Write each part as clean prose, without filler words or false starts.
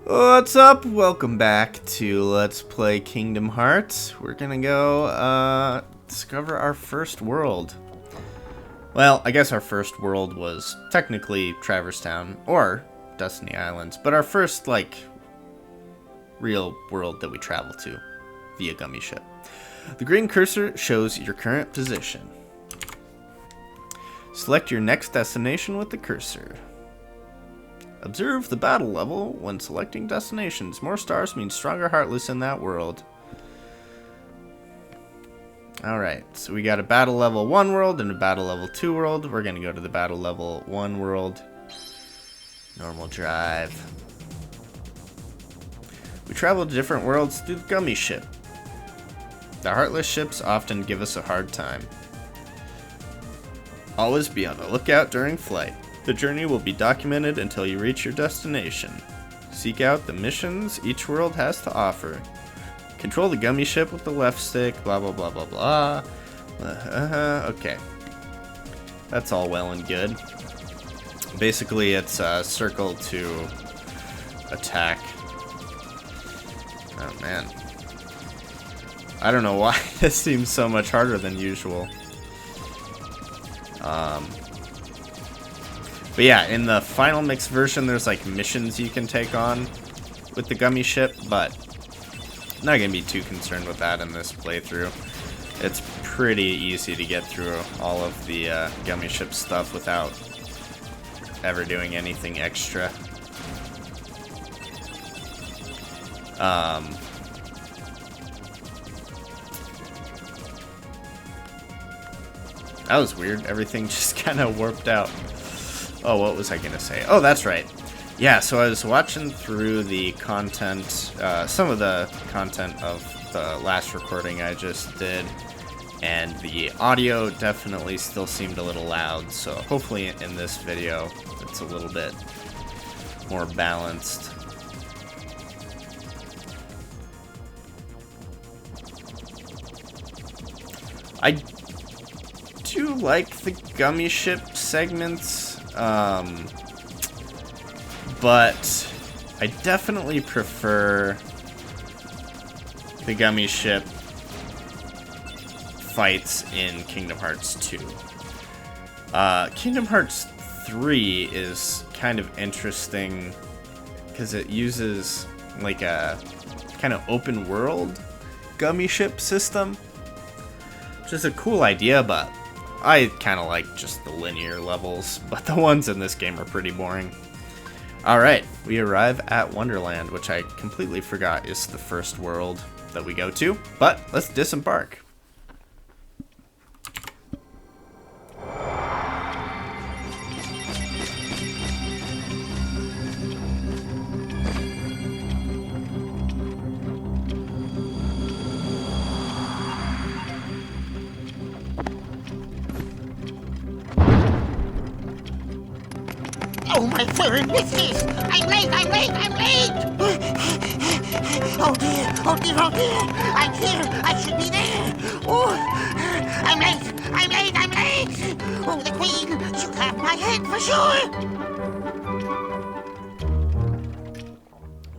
What's up? Welcome back to Let's Play Kingdom Hearts. We're gonna go discover our first world. Well, I guess our first world was technically Traverse Town or Destiny Islands, but our first, real world that we travel to via Gummy Ship. The green cursor shows your current position. Select your next destination with the cursor. Observe the battle level when selecting destinations. More stars means stronger Heartless in that world. Alright, so we got a battle level 1 world and a battle level 2 world. We're going to go to the battle level 1 world. Normal drive. We travel to different worlds through the Gummy Ship. The Heartless ships often give us a hard time. Always be on the lookout during flight. The journey will be documented until you reach your destination. Seek out the missions each world has to offer. Control the Gummy Ship with the left stick, blah blah blah blah blah. Okay. That's all well and good. Basically, it's circle to attack. Oh man. I don't know why this seems so much harder than usual. But yeah, in the final mix version, there's missions you can take on with the Gummy Ship, but I'm not gonna be too concerned with that in this playthrough. It's pretty easy to get through all of the Gummy Ship stuff without ever doing anything extra. That was weird. Everything just kind of warped out. Oh, what was I gonna say? Oh, that's right. Yeah, so I was watching through the content, some of the content of the last recording I just did, and the audio definitely still seemed a little loud, so hopefully in this video it's a little bit more balanced. I do like the Gummy Ship segments, but I definitely prefer the Gummy Ship fights in Kingdom Hearts 2. Kingdom Hearts 3 is kind of interesting because it uses a kind of open world Gummy Ship system, which is a cool idea, but I kind of like just the linear levels, but the ones in this game are pretty boring. Alright, we arrive at Wonderland, which I completely forgot is the first world that we go to, but let's disembark. Oh, my furry missus! I'm late! Oh dear! I'm here! I should be there! Oh, I'm late! Oh, the Queen! She'll have my head for sure!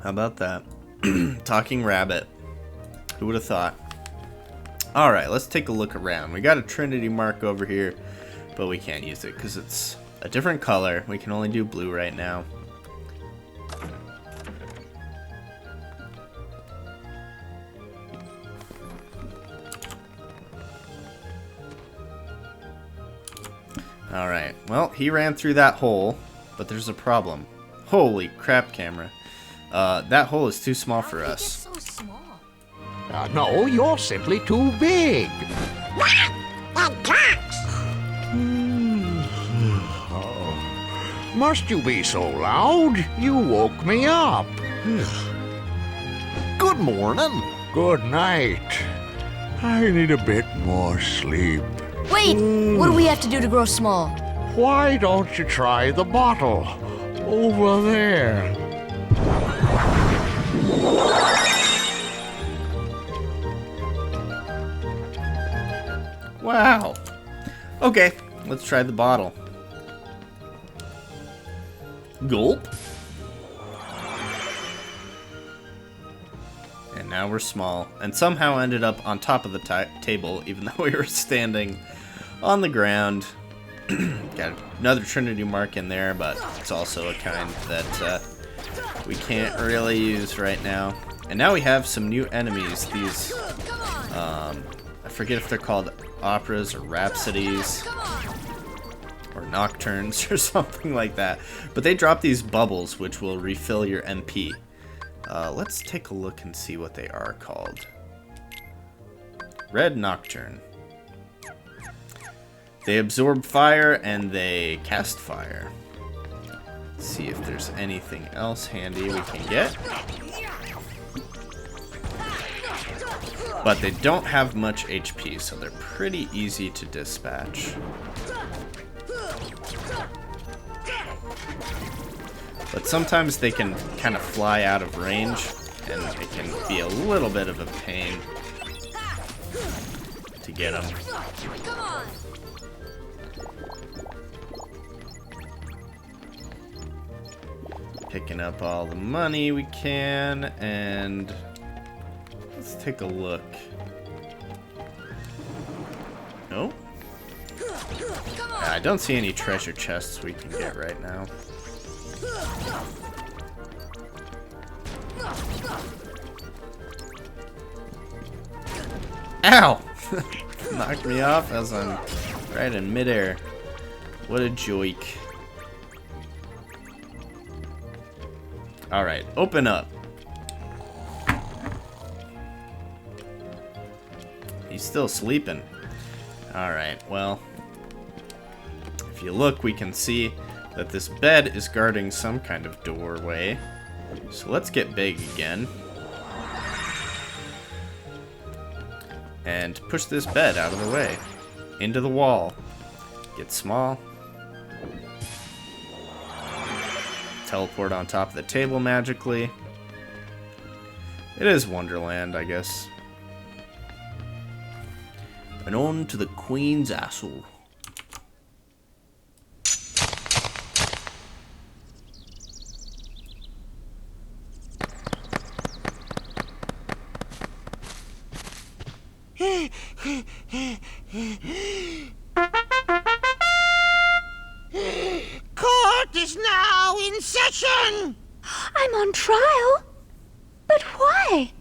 How about that? Talking rabbit. Who would have thought? Alright, let's take a look around. We got a Trinity mark over here, but we can't use it because it's a different color. We can only do blue right now. Alright, well, he ran through that hole, but there's a problem. Holy crap, camera. That hole is too small for us. How did it get so small? No, you're simply too big. That cocks! Must you be so loud? You woke me up. Good morning. Good night. I need a bit more sleep. Wait, what do we have to do to grow small? Why don't you try the bottle over there? Wow. Okay, let's try the bottle. Gulp. And now we're small, and somehow ended up on top of the table, even though we were standing on the ground. Got another Trinity mark in there, but it's also a kind that we can't really use right now. And now we have some new enemies. These, I forget if they're called operas or rhapsodies or nocturnes or something like that. But they drop these bubbles, which will refill your MP. Let's take a look and see what they are called. Red Nocturne. They absorb fire and they cast fire. Let's see if there's anything else handy we can get. But they don't have much HP, so they're pretty easy to dispatch. But sometimes they can kind of fly out of range, and it can be a little bit of a pain to get them. Picking up all the money we can, and let's take a look. Nope. I don't see any treasure chests we can get right now. Ow! Knocked me off as I'm right in midair. What a joik. Alright, open up. He's still sleeping. Alright, well, if you look, we can see that this bed is guarding some kind of doorway. So let's get big again. And push this bed out of the way. Into the wall. Get small. Teleport on top of the table magically. It is Wonderland, I guess. And on to the Queen's asshole. Court is now in session! I'm on trial? But why?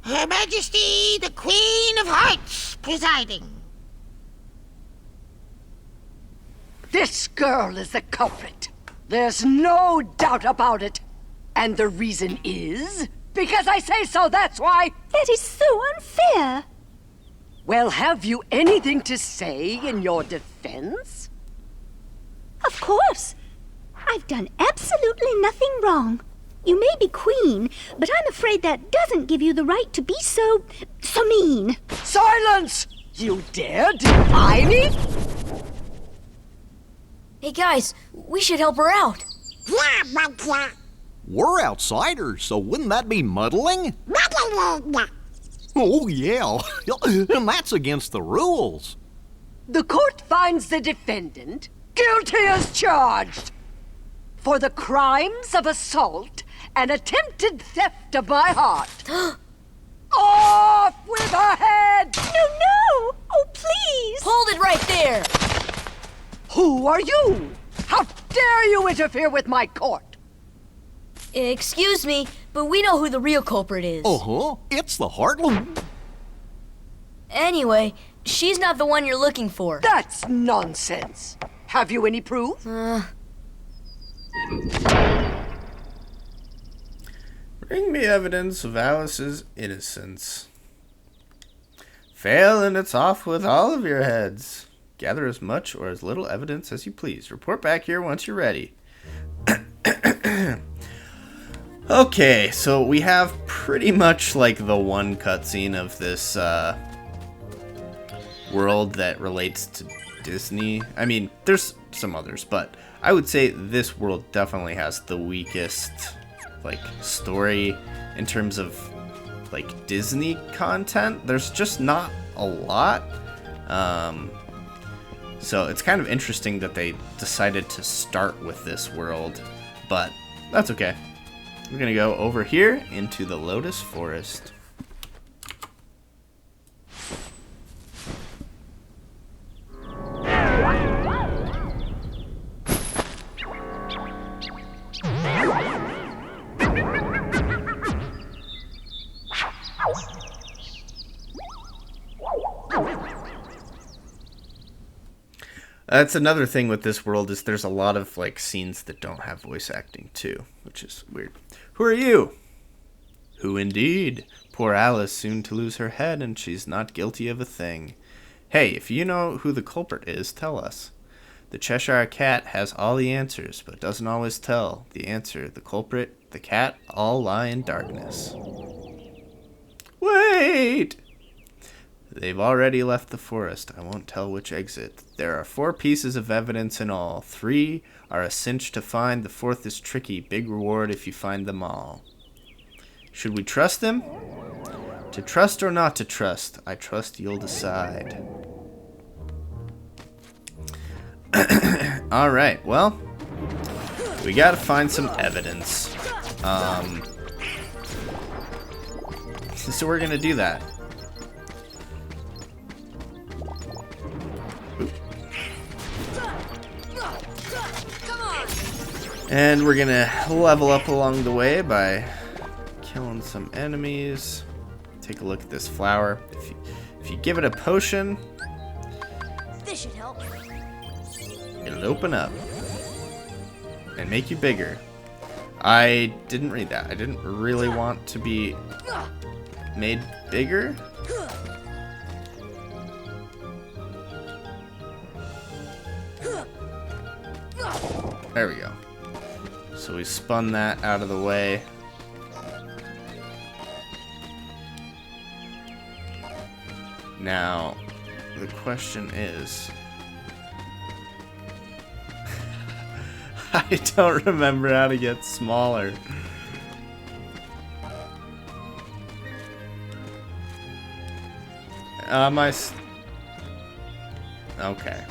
Her Majesty, the Queen of Hearts, presiding. This girl is the culprit. There's no doubt about it. And the reason is because I say so, that's why. That is so unfair. Well, have you anything to say in your defense? Of course. I've done absolutely nothing wrong. You may be queen, but I'm afraid that doesn't give you the right to be so mean. Silence! You dare defy me? Hey guys, we should help her out. We're outsiders, so wouldn't that be muddling? Oh, yeah. And that's against the rules. The court finds the defendant guilty as charged for the crimes of assault and attempted theft of my heart. Off with her head! No! Oh, please! Hold it right there! Who are you? How dare you interfere with my court? Excuse me, but we know who the real culprit is. Uh-huh. It's the Heartland. Anyway, she's not the one you're looking for. That's nonsense. Have you any proof? Bring me evidence of Alice's innocence. Fail and it's off with all of your heads. Gather as much or as little evidence as you please. Report back here once you're ready. Okay, so we have pretty much like the one cutscene of this world that relates to Disney. I mean, there's some others, but I would say this world definitely has the weakest like story in terms of like Disney content. There's just not a lot. So it's kind of interesting that they decided to start with this world, but that's okay. we're gonna go over here into the Lotus Forest. That's another thing with this world, is there's a lot of like scenes that don't have voice acting too, which is weird. Who are you? Who indeed? Poor Alice, soon to lose her head, and she's not guilty of a thing. Hey, if you know who the culprit is, tell us. The Cheshire Cat has all the answers, but doesn't always tell. The answer, the culprit, the cat, all lie in darkness. Wait! They've already left the forest. I won't tell which exit. There are 4 pieces of evidence in all. 3 are a cinch to find. The 4th is tricky. Big reward if you find them all. Should we trust them? To trust or not to trust? I trust you'll decide. Alright, well, we gotta find some evidence. So we're gonna do that. And we're gonna level up along the way by killing some enemies. Take a look at this flower. If you give it a potion, This should help. it'll open up and make you bigger. I didn't read that. I didn't really want to be made bigger. There we go. So we spun that out of the way. Now, the question is... I don't remember how to get smaller. Okay.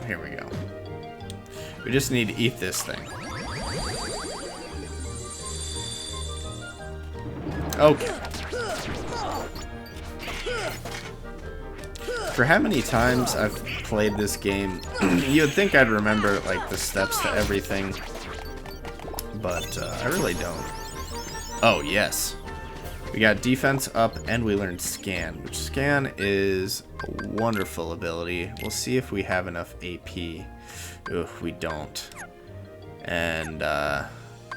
Here we go. We just need to eat this thing. Okay. For how many times I've played this game, you'd think I'd remember like the steps to everything, but I really don't. Oh yes, we got defense up and we learned scan, which scan is a wonderful ability. We'll see if we have enough AP. Ugh, we don't. And I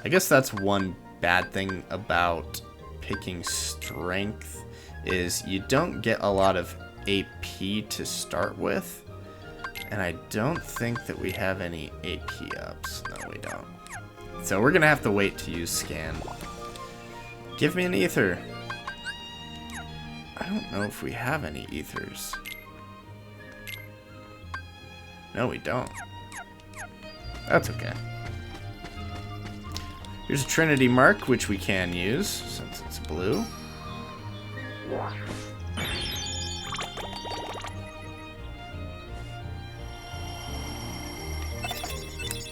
guess that's one bad thing about picking strength, is you don't get a lot of AP to start with, and I don't think that we have any AP ups. No, we don't. So we're gonna have to wait to use scan. Give me an ether. I don't know if we have any ethers. No, we don't. That's okay. Here's a Trinity Mark, which we can use since it's blue.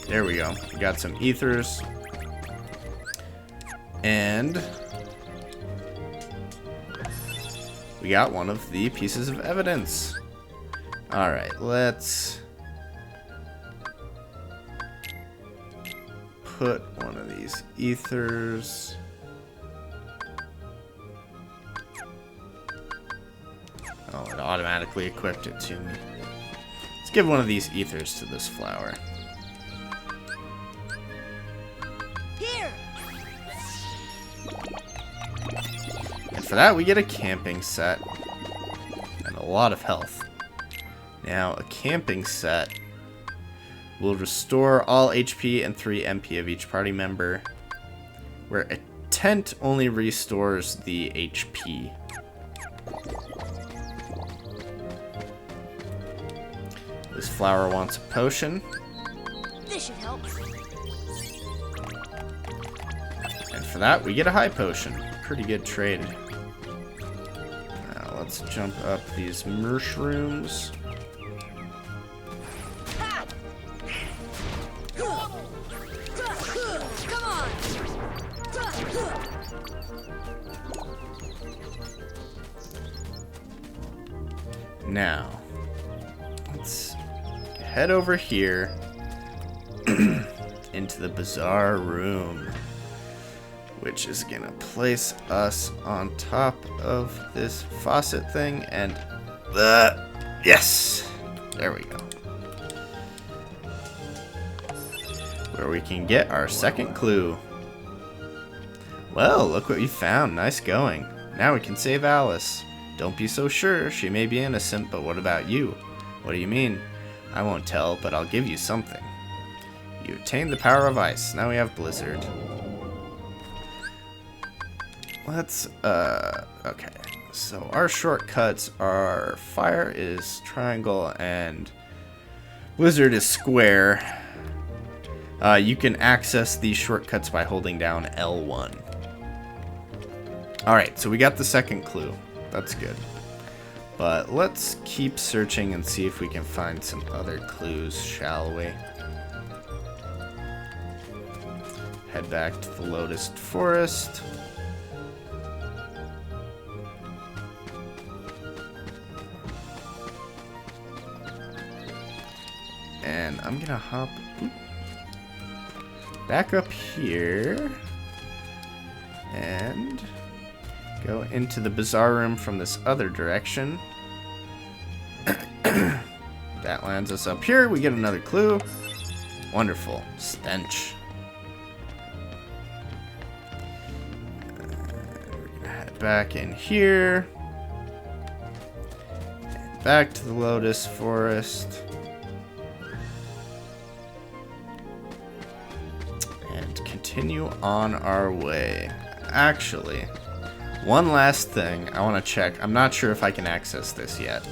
There we go. We got some ethers. And we got one of the pieces of evidence. Alright, let's put one of these ethers. Oh, it automatically equipped it to me. Let's give one of these ethers to this flower. And for that, we get a camping set and a lot of health. Now, a camping set will restore all HP and 3 MP of each party member, where a tent only restores the HP. This flower wants a potion. This should help. And for that, we get a high potion. Pretty good trade. Now, let's jump up these mushrooms. Now, let's head over here into the bizarre room, which is gonna place us on top of this faucet thing, and yes, there we go. Where we can get our second clue. Well, look what we found. Nice going. Now we can save Alice. Don't be so sure. She may be innocent, but what about you? What do you mean? I won't tell, but I'll give you something. You obtained the power of ice. Now we have Blizzard. Let's, okay. So our shortcuts are fire is triangle and Blizzard is square. You can access these shortcuts by holding down L1. Alright, so we got the second clue. That's good. But let's keep searching and see if we can find some other clues, shall we? Head back to the Lotus Forest. And I'm gonna hop back up here and go into the bizarre room from this other direction. That lands us up here. We get another clue. Wonderful. Stench. We're gonna head back in here. And back to the Lotus Forest. And continue on our way. Actually, one last thing I want to check. I'm not sure if I can access this yet,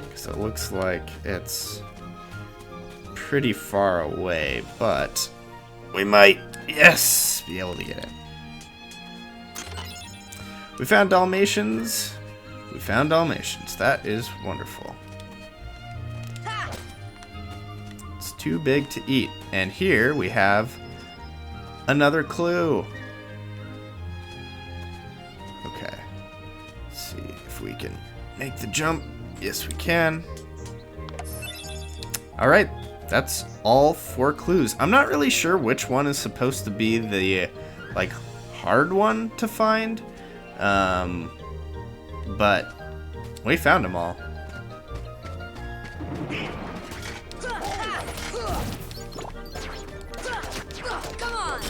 because it looks like it's pretty far away, but we might, yes, be able to get it. We found Dalmatians. We found Dalmatians. That is wonderful. It's too big to eat. And here we have another clue. Okay. Let's see if we can make the jump. Yes, we can. Alright, that's all 4 clues. I'm not really sure which one is supposed to be the, like, hard one to find. But we found them all. Come on!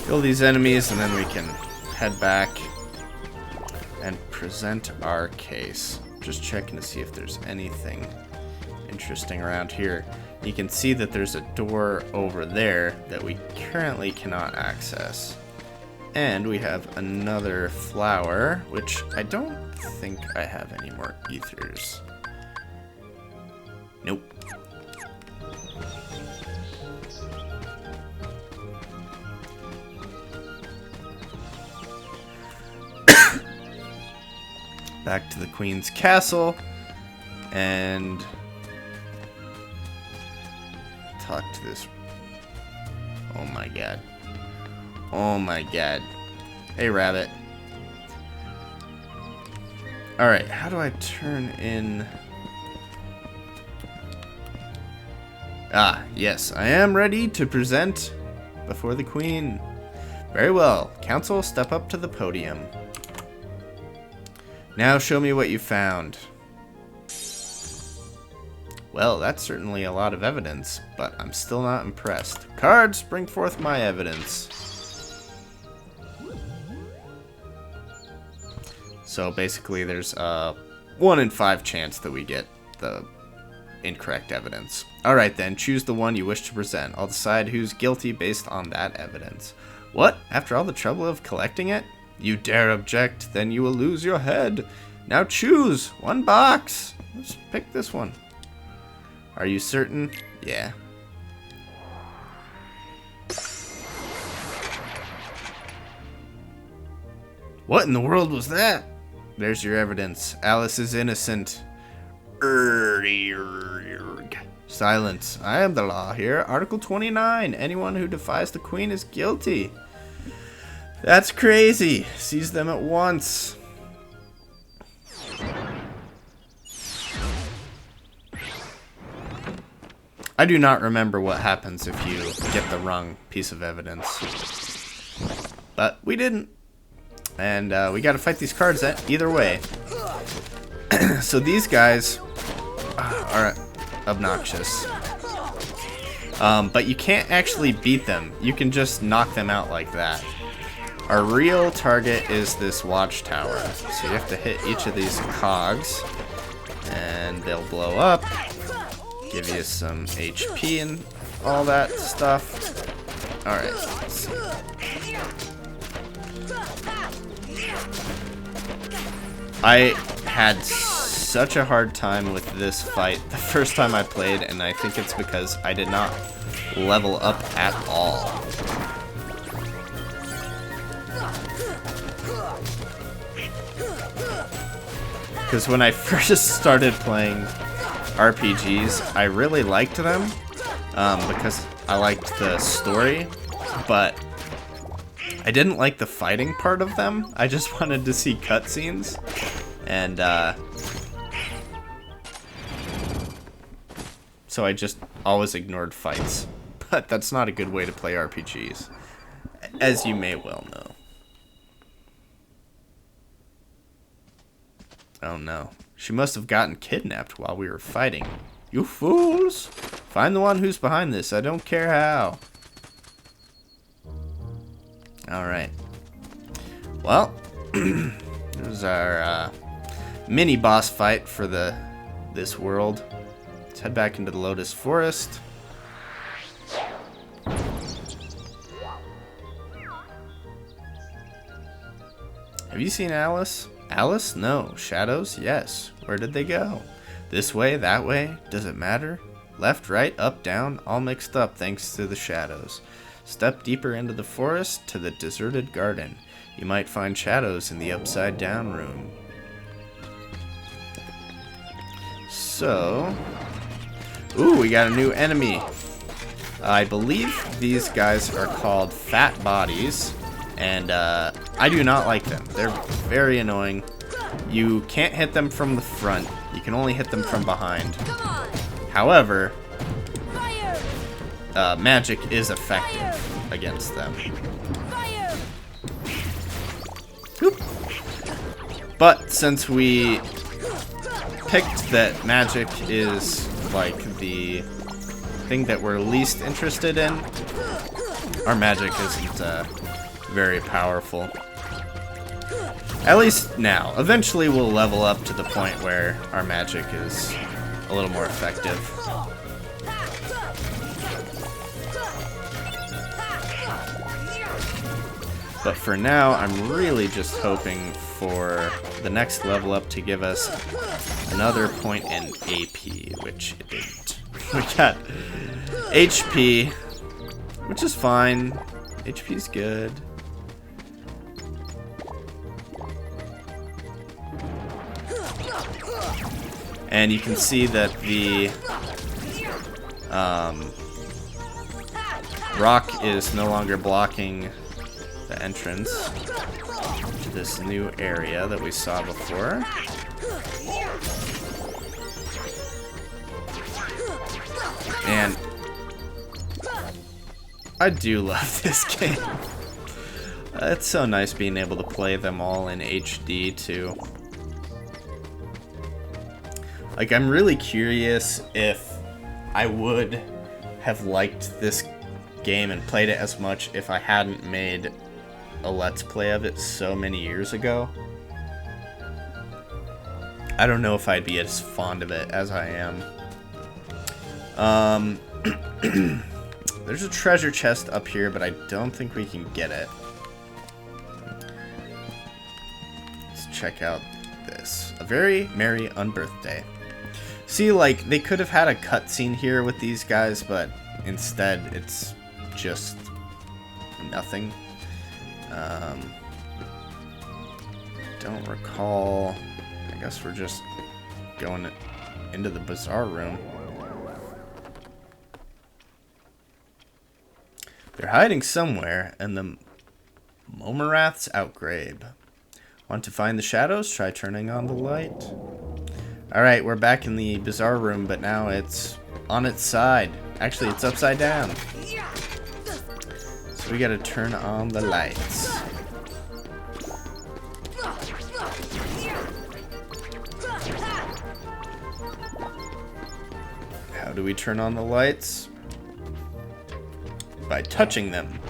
Kill these enemies, and then we can head back and present our case. Just checking to see if there's anything interesting around here. You can see that there's a door over there that we currently cannot access. And we have another flower, which I don't think I have any more ethers. Nope. Back to the Queen's Castle and talk to this. Oh my god. Oh my god. Hey, rabbit. Alright, how do I turn in? Ah, yes, I am ready to present before the Queen. Very well. Council, step up to the podium. Now show me what you found. Well, that's certainly a lot of evidence, but I'm still not impressed. Cards, bring forth my evidence. So basically there's a 1 in 5 chance that we get the incorrect evidence. Alright then, choose the one you wish to present. I'll decide who's guilty based on that evidence. What? After all the trouble of collecting it? You dare object, then you will lose your head. Now choose one box. Let's pick this one. Are you certain? Yeah. What in the world was that? There's your evidence. Alice is innocent. Silence. I am the law here. Article 29. Anyone who defies the Queen is guilty. That's crazy. Seize them at once. I do not remember what happens if you get the wrong piece of evidence. But we didn't. And we gotta fight these cards either way. So these guys are obnoxious. But you can't actually beat them. You can just knock them out like that. Our real target is this watchtower. So you have to hit each of these cogs. And they'll blow up. Give you some HP and all that stuff. Alright, let's see. I had such a hard time with this fight the first time I played, and I think it's because I did not level up at all. Because when I first started playing RPGs, I really liked them because I liked the story, but I didn't like the fighting part of them. I just wanted to see cutscenes, and so I just always ignored fights. But that's not a good way to play RPGs, as you may well know. Oh no. She must have gotten kidnapped while we were fighting. You fools! Find the one who's behind this. I don't care how. Alright. Well, there's our mini boss fight for this world. Let's head back into the Lotus Forest. Have you seen Alice? Alice? No. Shadows? Yes. Where did they go? This way? That way? Does it matter? Left, right, up, down? All mixed up thanks to the shadows. Step deeper into the forest to the deserted garden. You might find shadows in the upside down room. So... Ooh, we got a new enemy. I believe these guys are called Fat Bodies. And I do not like them. They're very annoying. You can't hit them from the front. You can only hit them from behind. However, magic is effective against them. Oop. But since we picked that magic is like the thing that we're least interested in, our magic isn't very powerful. At least now. Eventually we'll level up to the point where our magic is a little more effective. But for now, I'm really just hoping for the next level up to give us another point in AP, which it didn't. We got HP, which is fine. HP's good. And you can see that the rock is no longer blocking the entrance to this new area that we saw before. And I do love this game. It's so nice being able to play them all in HD too. Like, I'm really curious if I would have liked this game and played it as much if I hadn't made a Let's Play of it so many years ago. I don't know if I'd be as fond of it as I am. There's a treasure chest up here, but I don't think we can get it. Let's check out this. A very merry unbirthday. See, like, they could have had a cutscene here with these guys, but instead it's just nothing. Don't recall. I guess we're just going into the bazaar room. They're hiding somewhere, and the Momarath's Outgrave. Want to find the shadows? Try turning on the light. Alright, we're back in the bizarre room, but now it's on its side. Actually, it's upside down. So we gotta turn on the lights. How do we turn on the lights? By touching them.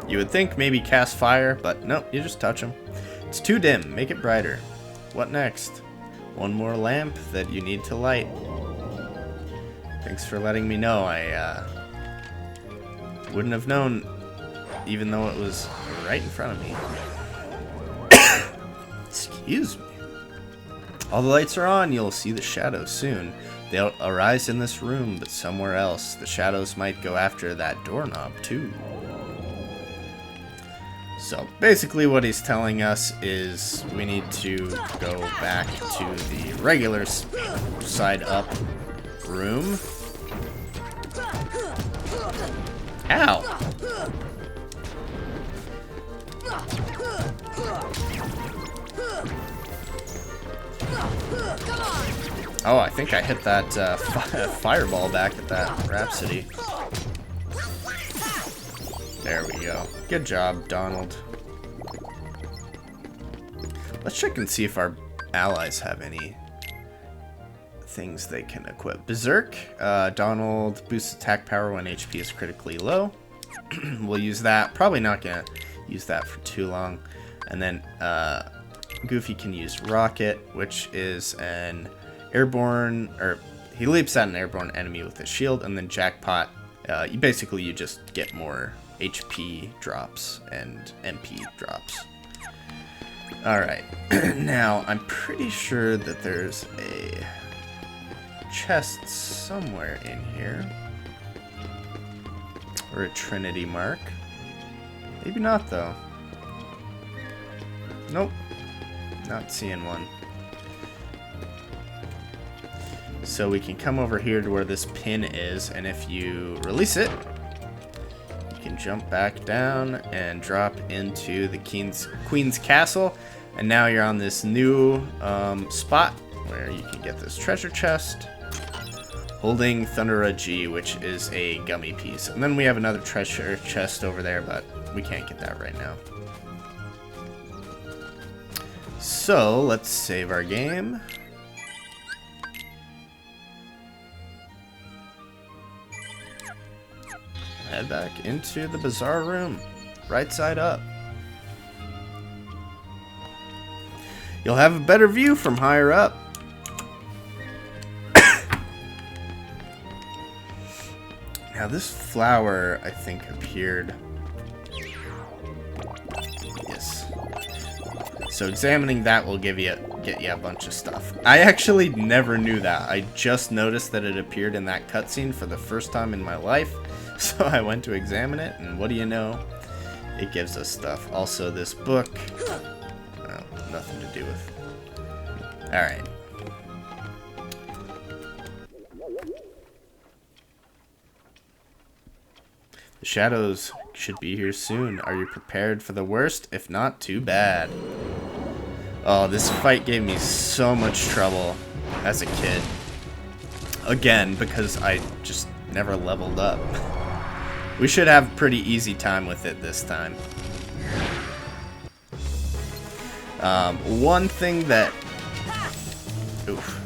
You would think maybe cast fire, but nope, you just touch them. It's too dim. Make it brighter. What next? One more lamp that you need to light. Thanks for letting me know. I wouldn't have known, even though it was right in front of me. Excuse me. All the lights are on. You'll see the shadows soon. They'll arise in this room, but somewhere else. The shadows might go after that doorknob, too. So, basically what he's telling us is we need to go back to the regular side up room. Ow! Oh, I think I hit that fireball back at that Rhapsody. There we go. Good job, Donald. Let's check and see if our allies have any things they can equip. Berserk. Donald boosts attack power when HP is critically low. We'll use that. Probably not gonna use that for too long. And then Goofy can use Rocket, which is an airborne, or he leaps at an airborne enemy with a shield. And then Jackpot, you just get more HP drops and MP drops. Alright, now I'm pretty sure that there's a chest somewhere in here. Or a Trinity mark. Maybe not though. Nope, not seeing one. So we can come over here to where this pin is, and if you release it, you can jump back down and drop into the Queen's Castle. And now you're on this new spot where you can get this treasure chest, holding Thundera G, which is a gummy piece. And then we have another treasure chest over there, but we can't get that right now. So let's save our game. Head back into the bizarre room, right side up. You'll have a better view from higher up. Now this flower, I think, appeared. Yes. So examining that will get you a bunch of stuff. I actually never knew that. I just noticed that it appeared in that cutscene for the first time in my life. So I went to examine it, and what do you know? It gives us stuff. Also, this book. Well, nothing to do with. Alright. The shadows should be here soon. Are you prepared for the worst? If not, too bad. Oh, this fight gave me so much trouble as a kid. Again, because I just never leveled up. We should have a pretty easy time with it this time. One thing that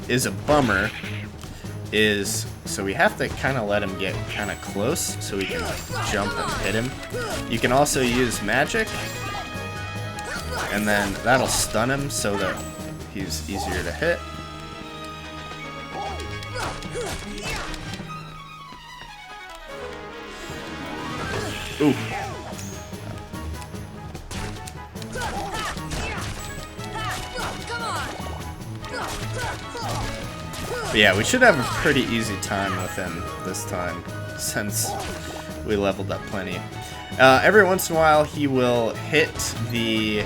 is a bummer is, so we have to kind of let him get kind of close so we can jump and hit him. You can also use magic, and then that'll stun him so that he's easier to hit. Ooh. But yeah, we should have a pretty easy time with him this time, since we leveled up plenty. Every once in a while, he will hit the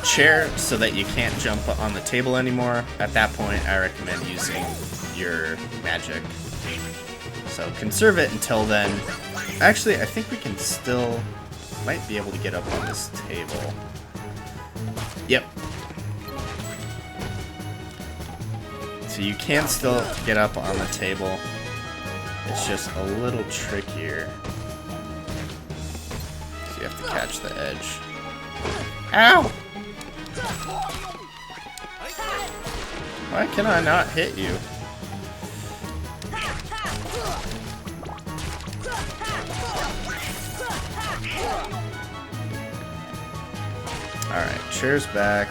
chair so that you can't jump on the table anymore. At that point, I recommend using your magic. So conserve it until then. Actually, I think we can still... might be able to get up on this table. Yep. So you can still get up on the table. It's just a little trickier. So you have to catch the edge. Ow! Why can I not hit you? Alright, chair's back.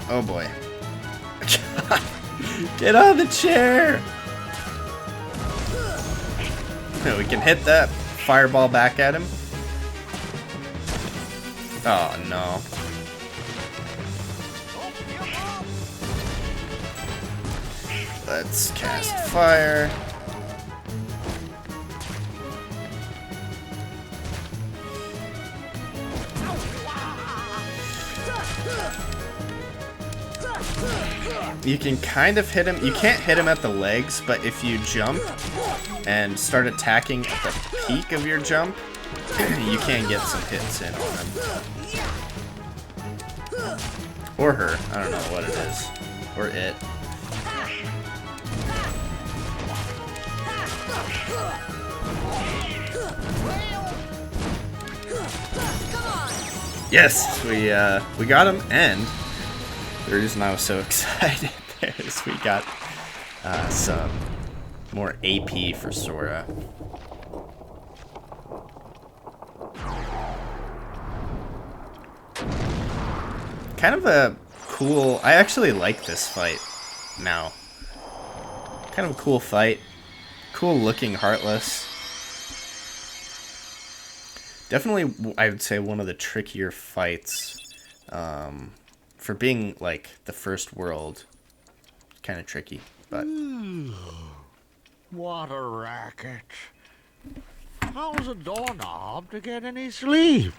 Oh boy. Get on the chair! We can hit that fireball back at him. Oh no. Let's cast fire. You can kind of hit him. You can't hit him at the legs, but if you jump and start attacking at the peak of your jump, you can get some hits in on him. Or her. I don't know what it is. Or it. Yes, we got him, and the reason I was so excited there is we got some more AP for Sora. Kind of a cool... I actually like this fight now. Kind of a cool fight. Cool looking Heartless. Definitely, I would say, one of the trickier fights. For being, like, the first world. Kind of tricky, but... What a racket. How's a doorknob to get any sleep?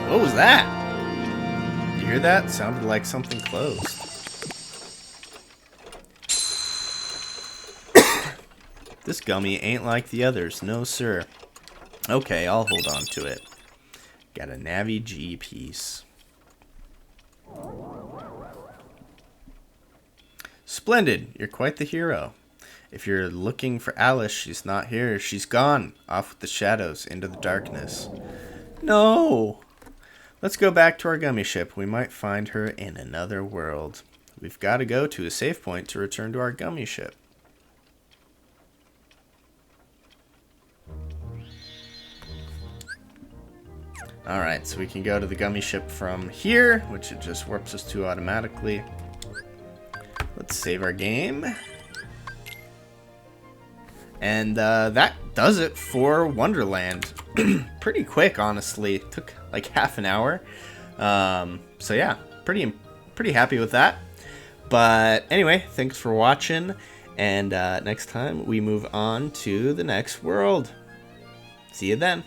What was that? You hear that? Sounded like something closed. This gummy ain't like the others, no sir. Okay, I'll hold on to it. Got a Navi G piece. Splendid, you're quite the hero. If you're looking for Alice, she's not here. She's gone, off with the shadows, into the darkness. No! Let's go back to our gummy ship. We might find her in another world. We've got to go to a safe point to return to our gummy ship. Alright, so we can go to the gummy ship from here, which it just warps us to automatically. Let's save our game. And that does it for Wonderland. Pretty quick, honestly. It took like half an hour. So yeah, pretty happy with that. But anyway, thanks for watching. And next time we move on to the next world. See you then.